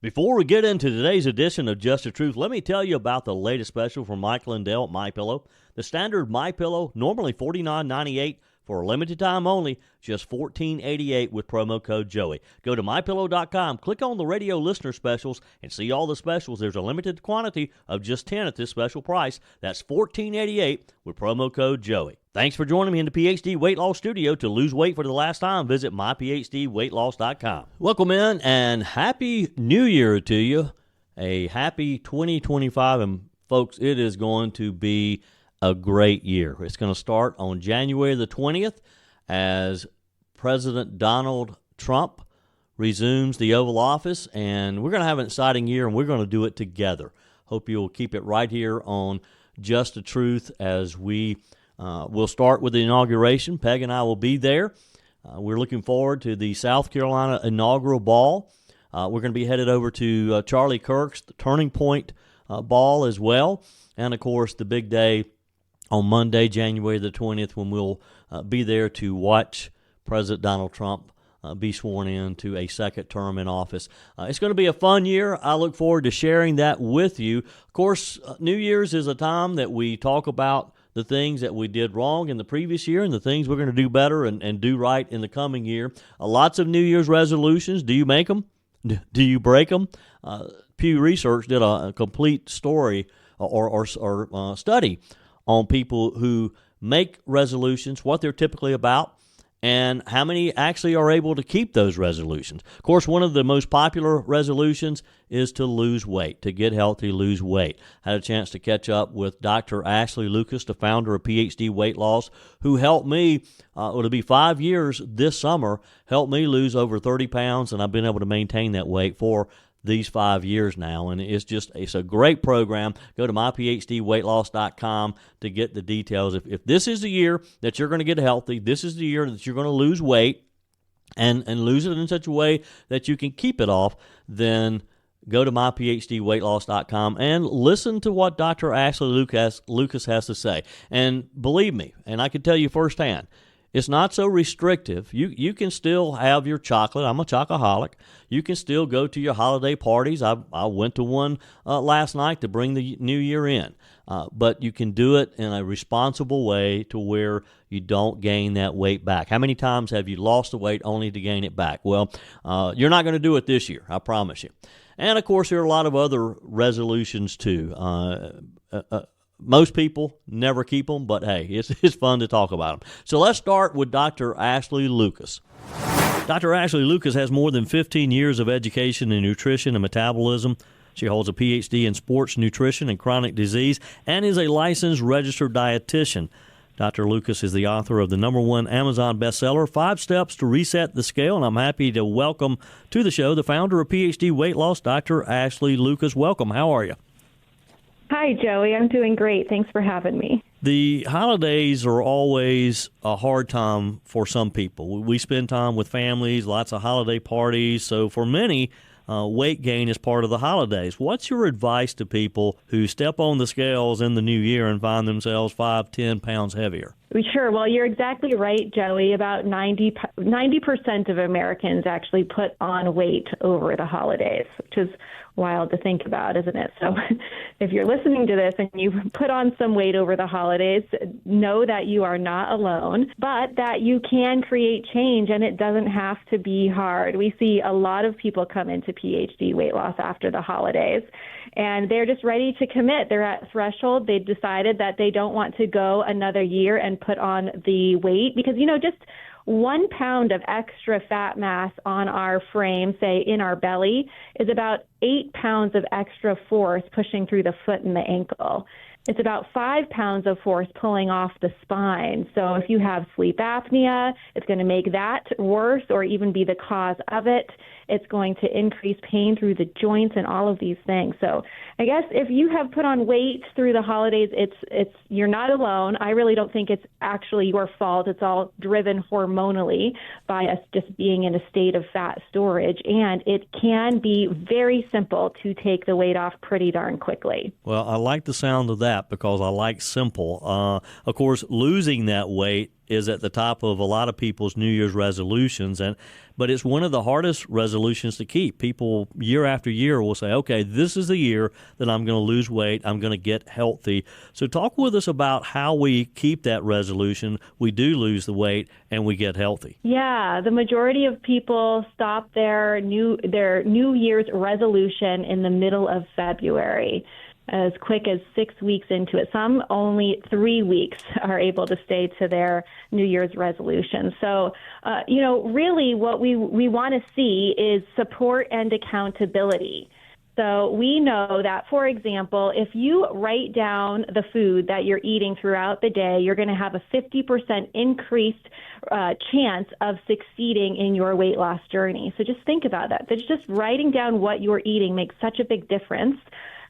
Before we get into today's edition of Just the Truth, let me tell you about the latest special from Mike Lindell at MyPillow. The standard MyPillow, normally $49.98 for a limited time only, just $14.88 with promo code Joey. Go to MyPillow.com, click on the radio listener specials, and see all the specials. There's a limited quantity of just 10 at this special price. That's $14.88 with promo code Joey. Thanks for joining me in the PhD Weight Loss Studio. To lose weight for the last time, visit myphdweightloss.com. Welcome in, and Happy New Year to you. A happy 2025, and folks, it is going to be a great year. It's going to start on January the 20th as President Donald Trump resumes the Oval Office, and we're going to have an exciting year, and we're going to do it together. Hope you'll keep it right here on Just the Truth as we'll start with the inauguration. Peg and I will be there. We're looking forward to the South Carolina inaugural ball. We're going to be headed over to Charlie Kirk's Turning Point ball as well. And, of course, the big day on Monday, January the 20th, when we'll be there to watch President Donald Trump be sworn in to a second term in office. It's going to be a fun year. I look forward to sharing that with you. Of course, New Year's is a time that we talk about the things that we did wrong in the previous year and the things we're going to do better and do right in the coming year. Lots of New Year's resolutions. Do you make them? Do you break them? Pew Research did a complete story or study on people who make resolutions, what they're typically about, and how many actually are able to keep those resolutions. Of course, one of the most popular resolutions is to lose weight, to get healthy, lose weight. I had a chance to catch up with Dr. Ashley Lucas, the founder of PhD Weight Loss, who helped me, it'll be 5 years this summer, helped me lose over 30 pounds, and I've been able to maintain that weight for these 5 years now, and it's a great program. Go to myphdweightloss.com to get the details. If this is the year that you're going to get healthy, this is the year that you're going to lose weight and lose it in such a way that you can keep it off, then go to myphdweightloss.com and listen to what Dr. Ashley Lucas has to say. And believe me, and I can tell you firsthand, it's not so restrictive. You can still have your chocolate. I'm a chocoholic. You can still go to your holiday parties. I went to one last night to bring the new year in. But you can do it in a responsible way to where you don't gain that weight back. How many times have you lost the weight only to gain it back? Well, you're not going to do it this year, I promise you. And, of course, there are a lot of other resolutions, too. Most people never keep them, but hey, it's fun to talk about them. So let's start with Dr. Ashley Lucas. Dr. Ashley Lucas has more than 15 years of education in nutrition and metabolism. She holds a PhD in sports nutrition and chronic disease and is a licensed registered dietitian. Dr. Lucas is the author of the #1 Amazon bestseller, 5 Steps to Reset the Scale, and I'm happy to welcome to the show the founder of PhD Weight Loss, Dr. Ashley Lucas. Welcome. How are you? Hi, Joey. I'm doing great. Thanks for having me. The holidays are always a hard time for some people. We spend time with families, lots of holiday parties. So for many, weight gain is part of the holidays. What's your advice to people who step on the scales in the new year and find themselves 5-10 pounds heavier? Sure. Well, you're exactly right, Joey. About 90% of Americans actually put on weight over the holidays, which is wild to think about, isn't it? So if you're listening to this and you put on some weight over the holidays, know that you are not alone, but that you can create change, and it doesn't have to be hard. We see a lot of people come into PhD weight loss after the holidays, and they're just ready to commit. They're at threshold. They've decided that they don't want to go another year and put on the weight because, just 1 pound of extra fat mass on our frame, say in our belly, is about 8 pounds of extra force pushing through the foot and the ankle. It's about 5 pounds of force pulling off the spine. So if you have sleep apnea, it's going to make that worse or even be the cause of it. It's going to increase pain through the joints and all of these things. So I guess if you have put on weight through the holidays, it's you're not alone. I really don't think it's actually your fault. It's all driven hormonally by us just being in a state of fat storage. And it can be very simple to take the weight off pretty darn quickly. Well, I like the sound of that because I like simple. Of course, losing that weight is at the top of a lot of people's New Year's resolutions, but it's one of the hardest resolutions to keep. People year after year will say, okay, this is the year that I'm going to lose weight, I'm going to get healthy. So talk with us about how we keep that resolution, we do lose the weight, and we get healthy. Yeah, the majority of people stop their New Year's resolution in the middle of February, as quick as 6 weeks into it. Some only 3 weeks are able to stay to their New Year's resolution. So, really what we want to see is support and accountability. So we know that, for example, if you write down the food that you're eating throughout the day, you're going to have a 50% increased chance of succeeding in your weight loss journey. So just think about that. Just writing down what you're eating makes such a big difference.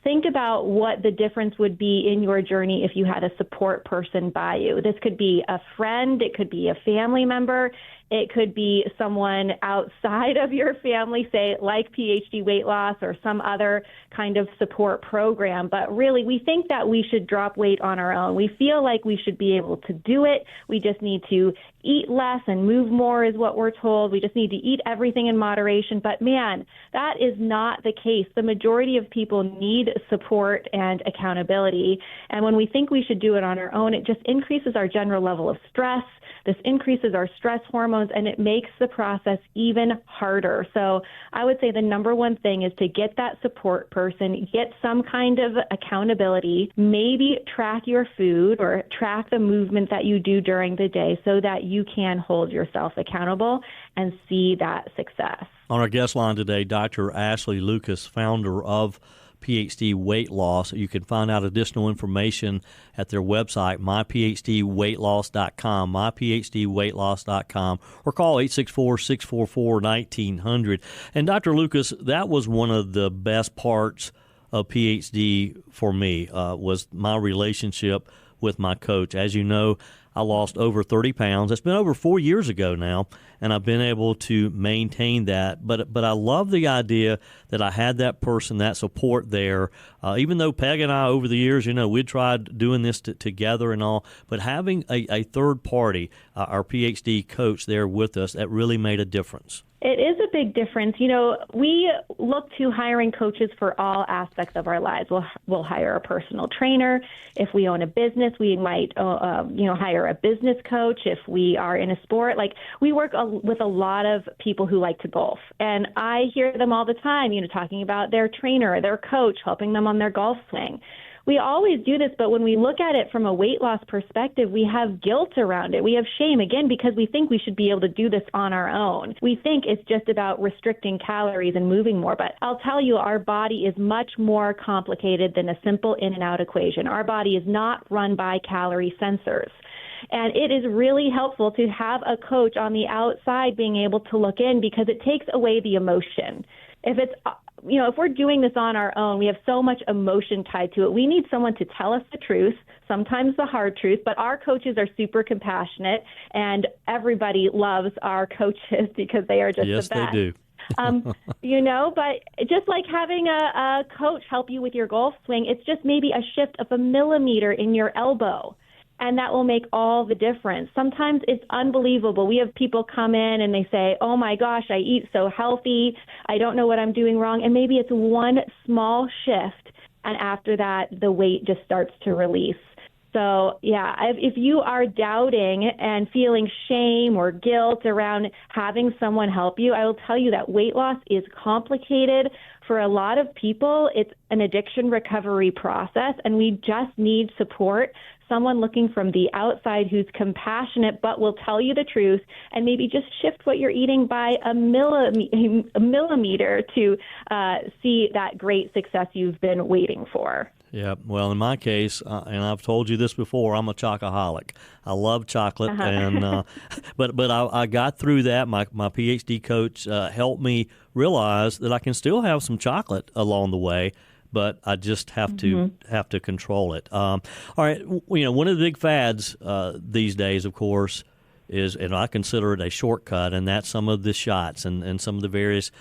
Think about what the difference would be in your journey if you had a support person by you. This could be a friend, it could be a family member, it could be someone outside of your family, say like PhD Weight Loss or some other kind of support program. But really, we think that we should drop weight on our own. We feel like we should be able to do it. We just need to eat less and move more is what we're told. We just need to eat everything in moderation. But man, that is not the case. The majority of people need support and accountability. And when we think we should do it on our own, it just increases our general level of stress. This increases our stress hormones, and it makes the process even harder. So I would say the number one thing is to get that support person, get some kind of accountability, maybe track your food or track the movement that you do during the day so that you can hold yourself accountable and see that success. On our guest line today, Dr. Ashley Lucas, founder of PhD Weight Loss. You can find out additional information at their website, myphdweightloss.com, myphdweightloss.com, or call 864-644-1900. And Dr. Lucas, that was one of the best parts of PhD for me, was my relationship with my coach. As you know, I lost over 30 pounds. It's been over 4 years ago now, and I've been able to maintain that. But I love the idea that I had that person, that support there. Even though Peg and I, over the years, we'd tried doing this together and all, but having a third party, our PhD coach there with us, that really made a difference. It is a big difference. We look to hiring coaches for all aspects of our lives. We'll hire a personal trainer. If we own a business, we might, hire a business coach. If we are in a sport, we work with a lot of people who like to golf. And I hear them all the time, talking about their trainer, their coach, helping them on their golf swing. We always do this, but when we look at it from a weight loss perspective, we have guilt around it. We have shame, again, because we think we should be able to do this on our own. We think it's just about restricting calories and moving more. But I'll tell you, our body is much more complicated than a simple in and out equation. Our body is not run by calorie sensors. And it is really helpful to have a coach on the outside being able to look in, because it takes away the emotion. If we're doing this on our own, we have so much emotion tied to it. We need someone to tell us the truth, sometimes the hard truth, but our coaches are super compassionate, and everybody loves our coaches because they are just the best. Yes, they do. But just like having a coach help you with your golf swing, it's just maybe a shift of a millimeter in your elbow. And that will make all the difference. Sometimes it's unbelievable. We have people come in and they say, oh my gosh, I eat so healthy. I don't know what I'm doing wrong. And maybe it's one small shift. And after that, the weight just starts to release. So, yeah, if you are doubting and feeling shame or guilt around having someone help you, I will tell you that weight loss is complicated. For a lot of people, it's an addiction recovery process, and we just need support, someone looking from the outside who's compassionate but will tell you the truth, and maybe just shift what you're eating by a millimeter to see that great success you've been waiting for. Yeah, well, in my case, and I've told you this before, I'm a chocoholic. I love chocolate, and but I got through that. My PhD coach helped me realize that I can still have some chocolate along the way, but I just have to control it. All right, one of the big fads these days, of course, is, and I consider it a shortcut, and that's some of the shots and some of the various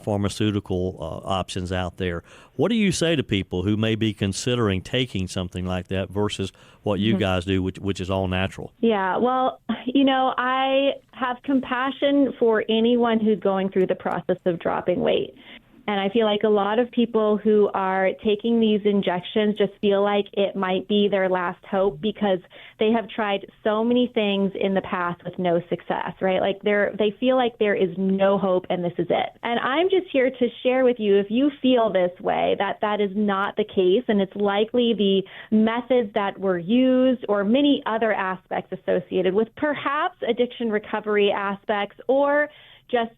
pharmaceutical options out there. What do you say to people who may be considering taking something like that versus what you guys do, which is all natural? Yeah, well, I have compassion for anyone who's going through the process of dropping weight. And I feel like a lot of people who are taking these injections just feel like it might be their last hope because they have tried so many things in the past with no success, right? Like they feel like there is no hope and this is it. And I'm just here to share with you, if you feel this way, that is not the case. And it's likely the methods that were used or many other aspects associated with perhaps addiction recovery aspects or just,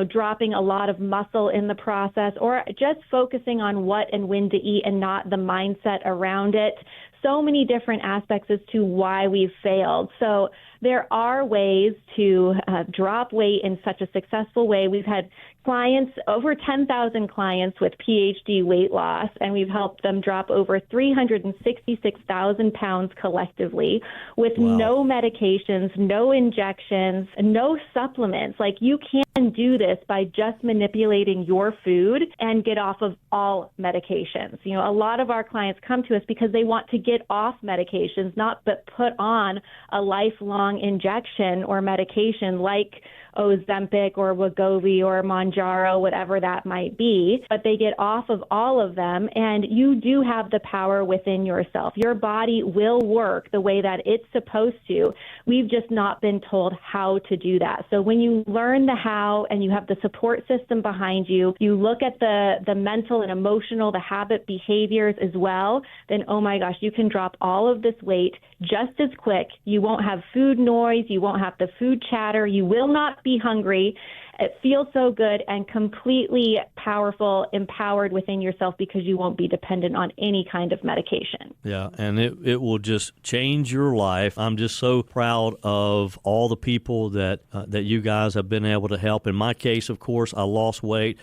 dropping a lot of muscle in the process or just focusing on what and when to eat and not the mindset around it. So many different aspects as to why we've failed. So there are ways to drop weight in such a successful way. We've had clients, over 10,000 clients with PhD weight loss, and we've helped them drop over 366,000 pounds collectively with no medications, no injections, no supplements. Like you can do this by just manipulating your food and get off of all medications. A lot of our clients come to us because they want to get off medications, not but put on a lifelong injection or medication like Ozempic or Wegovy or Mounjaro, whatever that might be, but they get off of all of them, and you do have the power within yourself. Your body will work the way that it's supposed to. We've just not been told how to do that. So when you learn the how and you have the support system behind you, you look at the mental and emotional, the habit behaviors as well, then, oh my gosh, you can drop all of this weight just as quick. You won't have food noise. You won't have the food chatter. You will not be hungry. It feels so good and completely powerful, empowered within yourself because you won't be dependent on any kind of medication. Yeah, and it will just change your life. I'm just so proud of all the people that you guys have been able to help. In my case, of course, I lost weight,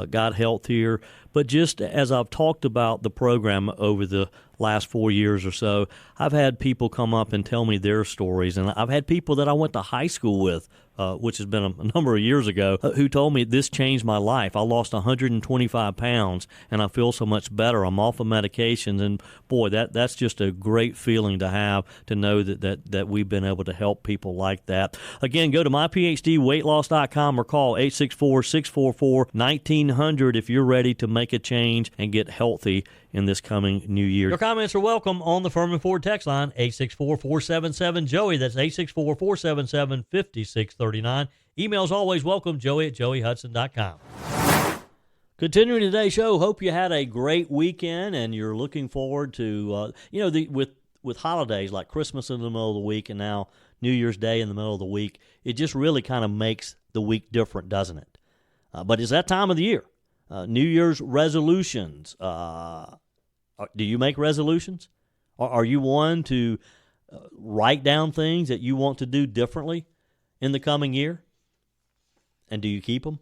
got healthier. But just as I've talked about the program over the last 4 years or so, I've had people come up and tell me their stories. And I've had people that I went to high school with, which has been a number of years ago, who told me this changed my life. I lost 125 pounds, and I feel so much better. I'm off of medications, and boy, that's just a great feeling to have, to know that we've been able to help people like that. Again, go to myphdweightloss.com or call 864-644-1900 if you're ready to make a change and get healthy in this coming new year. Your comments are welcome on the Firmin Ford text line, 864-477-JOEY. That's 864-477-5639. Emails always welcome, joey@joeyhudson.com. Continuing today's show, hope you had a great weekend and you're looking forward to, with holidays like Christmas in the middle of the week and now New Year's Day in the middle of the week, it just really kind of makes the week different, doesn't it? But it's that time of the year. New Year's resolutions. Do you make resolutions? Are you one to write down things that you want to do differently in the coming year? And do you keep them?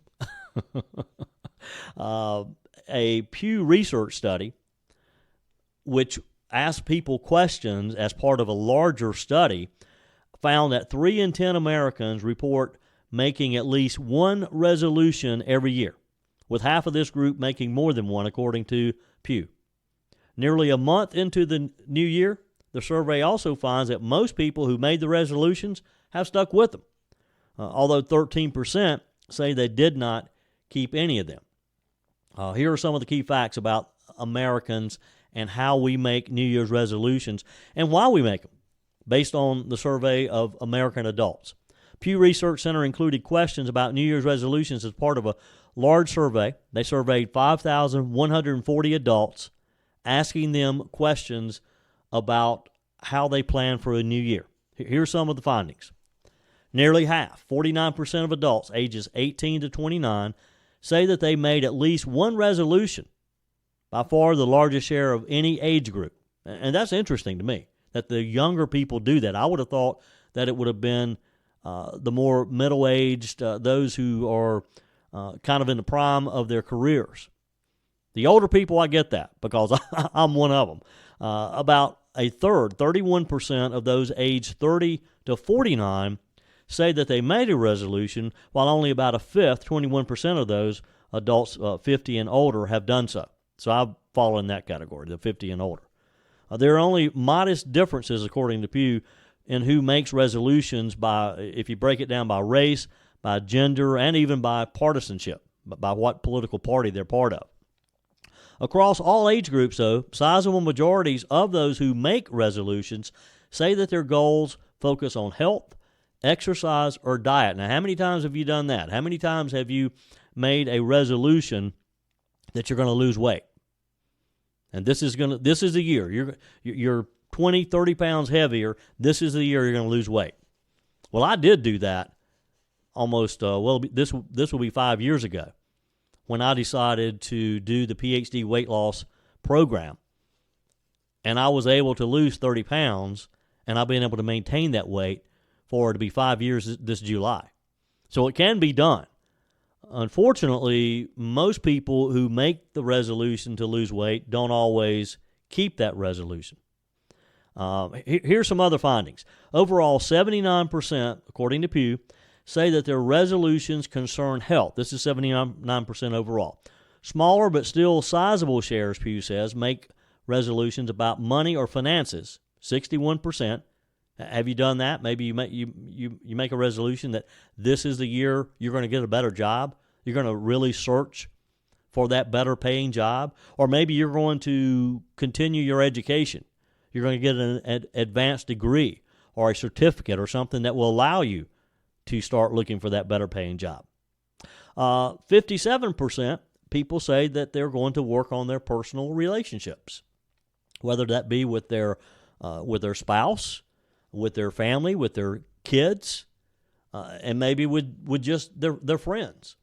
A Pew Research study, which asked people questions as part of a larger study, found that 3 in 10 Americans report making at least one resolution every year, with half of this group making more than one, according to Pew. Nearly a month into the new year, the survey also finds that most people who made the resolutions have stuck with them, although 13% say they did not keep any of them. Here are some of the key facts about Americans and how we make New Year's resolutions and why we make them, based on the survey of American adults. Pew Research Center included questions about New Year's resolutions as part of a large survey. They surveyed 5,140 adults, asking them questions about how they plan for a new year. Here's some of the findings. Nearly half, 49% of adults ages 18 to 29, say that they made at least one resolution, by far the largest share of any age group. And that's interesting to me, that the younger people do that. I would have thought that it would have been the more middle-aged, those who are kind of in the prime of their careers. The older people, I get that, because I'm one of them. About a third, 31% of those aged 30 to 49, say that they made a resolution, while only about a fifth, 21% of those adults 50 and older, have done so. So I fall in that category, the 50 and older. There are only modest differences, according to Pew, in who makes resolutions by, if you break it down by race, by gender, and even by partisanship, by what political party they're part of. Across all age groups, though, sizable majorities of those who make resolutions say that their goals focus on health, exercise, or diet. Now, how many times have you done that? How many times have you made a resolution that you're going to lose weight? And this is the year. You're 20, 30 pounds heavier. This is the year you're going to lose weight. Well, I did do that almost, this will be 5 years ago, when I decided to do the PhD weight loss program. And I was able to lose 30 pounds, and I've been able to maintain that weight for it to be 5 years this July. So it can be done. Unfortunately, most people who make the resolution to lose weight don't always keep that resolution. Here's some other findings. Overall, 79%, according to Pew, say that their resolutions concern health. This is 79% overall. Smaller but still sizable shares, Pew says, make resolutions about money or finances, 61%. Have you done that? Maybe you make a resolution that this is the year you're going to get a better job. You're going to really search for that better paying job. Or maybe you're going to continue your education. You're going to get an advanced degree or a certificate or something that will allow you to start looking for that better paying job. 57% people say that they're going to work on their personal relationships, whether that be with their spouse, with their family, with their kids, and maybe with just their friends,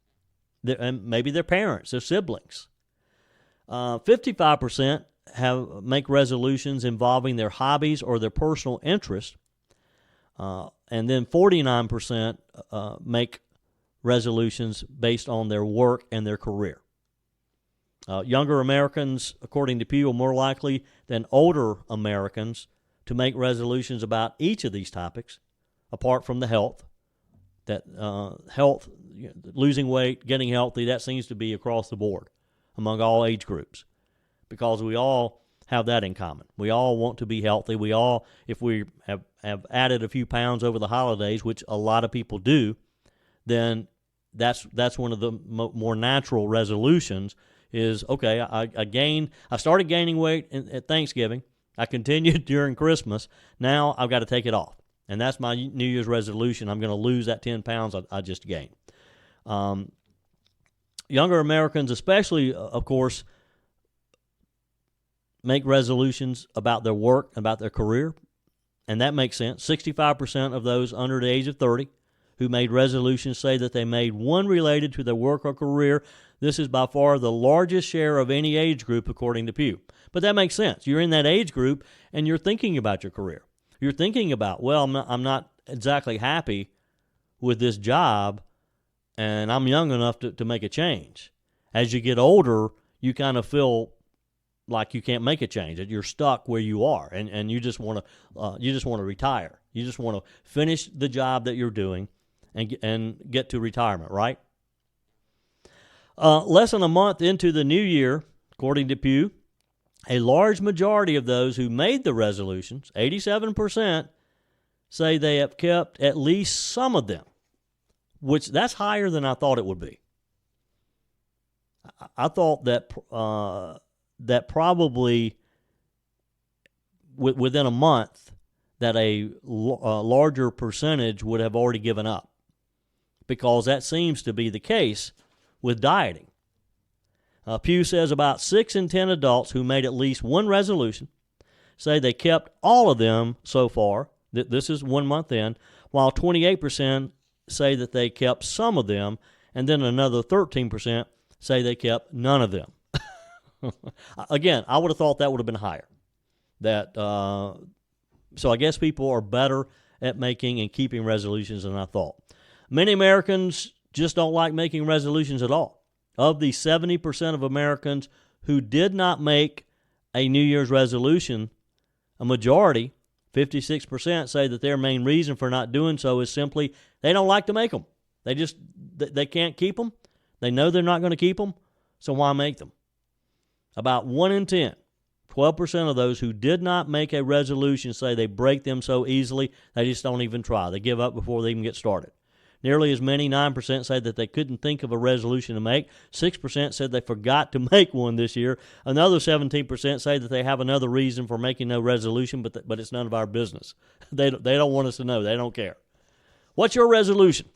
and maybe their parents, their siblings. 55% make resolutions involving their hobbies or their personal interests. And then 49% make resolutions based on their work and their career. Younger Americans, according to Pew, are more likely than older Americans to make resolutions about each of these topics, apart from the health. Health, losing weight, getting healthy, that seems to be across the board among all age groups, because we all have that in common. We all want to be healthy. We all, if we have added a few pounds over the holidays, which a lot of people do, then that's one of the more natural resolutions is, okay, I started gaining weight at Thanksgiving. I continued during Christmas. Now I've got to take it off. And that's my New Year's resolution. I'm going to lose that 10 pounds I just gained. Younger Americans, especially, of course, make resolutions about their work, about their career, and that makes sense. 65% of those under the age of 30 who made resolutions say that they made one related to their work or career. This is by far the largest share of any age group, according to Pew. But that makes sense. You're in that age group, and you're thinking about your career. You're thinking about, well, I'm not exactly happy with this job, and I'm young enough to make a change. As you get older, you kind of feel like you can't make a change, that you're stuck where you are, and you just want to retire. You just want to finish the job that you're doing and get to retirement, right? Less than a month into the new year, according to Pew, a large majority of those who made the resolutions, 87%, say they have kept at least some of them, which that's higher than I thought it would be. I thought that probably within a month that a larger percentage would have already given up, because that seems to be the case with dieting. Pew says about 6 in 10 adults who made at least one resolution say they kept all of them so far. This is 1 month in, while 28% say that they kept some of them, and then another 13% say they kept none of them. Again, I would have thought that would have been higher. So I guess people are better at making and keeping resolutions than I thought. Many Americans just don't like making resolutions at all. Of the 70% of Americans who did not make a New Year's resolution, a majority, 56% say that their main reason for not doing so is simply they don't like to make them. They can't keep them. They know they're not going to keep them, so why make them? About 1 in 10, 12% of those who did not make a resolution say they break them so easily they just don't even try. They give up before they even get started. Nearly as many, 9%, say that they couldn't think of a resolution to make. 6% said they forgot to make one this year. Another 17% say that they have another reason for making no resolution, but it's none of our business. They don't want us to know. They don't care. What's your resolution?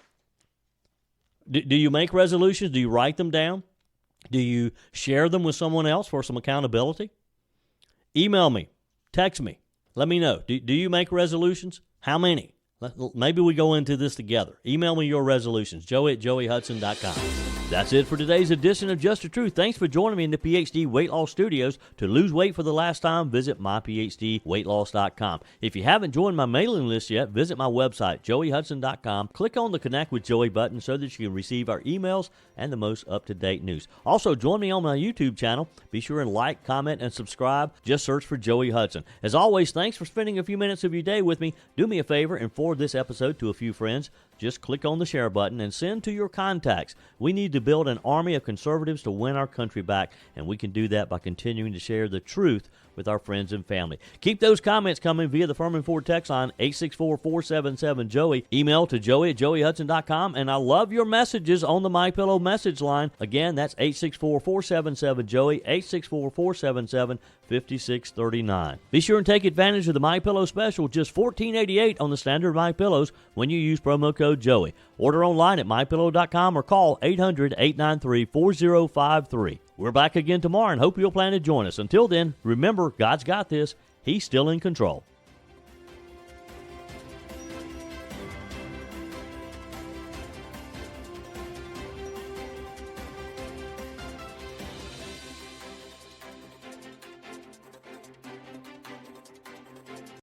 Do you make resolutions? Do you write them down? Do you share them with someone else for some accountability? Email me. Text me. Let me know. Do you make resolutions? How many? Maybe we go into this together. Email me your resolutions, joey@joeyhudson.com. That's it for today's edition of Just the Truth. Thanks for joining me in the PhD Weight Loss Studios. To lose weight for the last time, visit myphdweightloss.com. If you haven't joined my mailing list yet, visit my website, joeyhudson.com. Click on the Connect with Joey button so that you can receive our emails and the most up-to-date news. Also, join me on my YouTube channel. Be sure and like, comment, and subscribe. Just search for Joey Hudson. As always, thanks for spending a few minutes of your day with me. Do me a favor and forward this episode to a few friends. Just click on the share button and send to your contacts. We need to build an army of conservatives to win our country back, and we can do that by continuing to share the truth with our friends and family. Keep those comments coming via the Firmin Ford text line, 864-477-JOEY. Email to joey@joeyhudson.com, and I love your messages on the MyPillow message line. Again, that's 864-477-JOEY, 864-477-5639. Be sure and take advantage of the MyPillow special, just $14.88 on the standard MyPillows when you use promo code Joey. Order online at mypillow.com or call 800-893-4053. We're back again tomorrow and hope you'll plan to join us. Until then, remember, God's got this. He's still in control.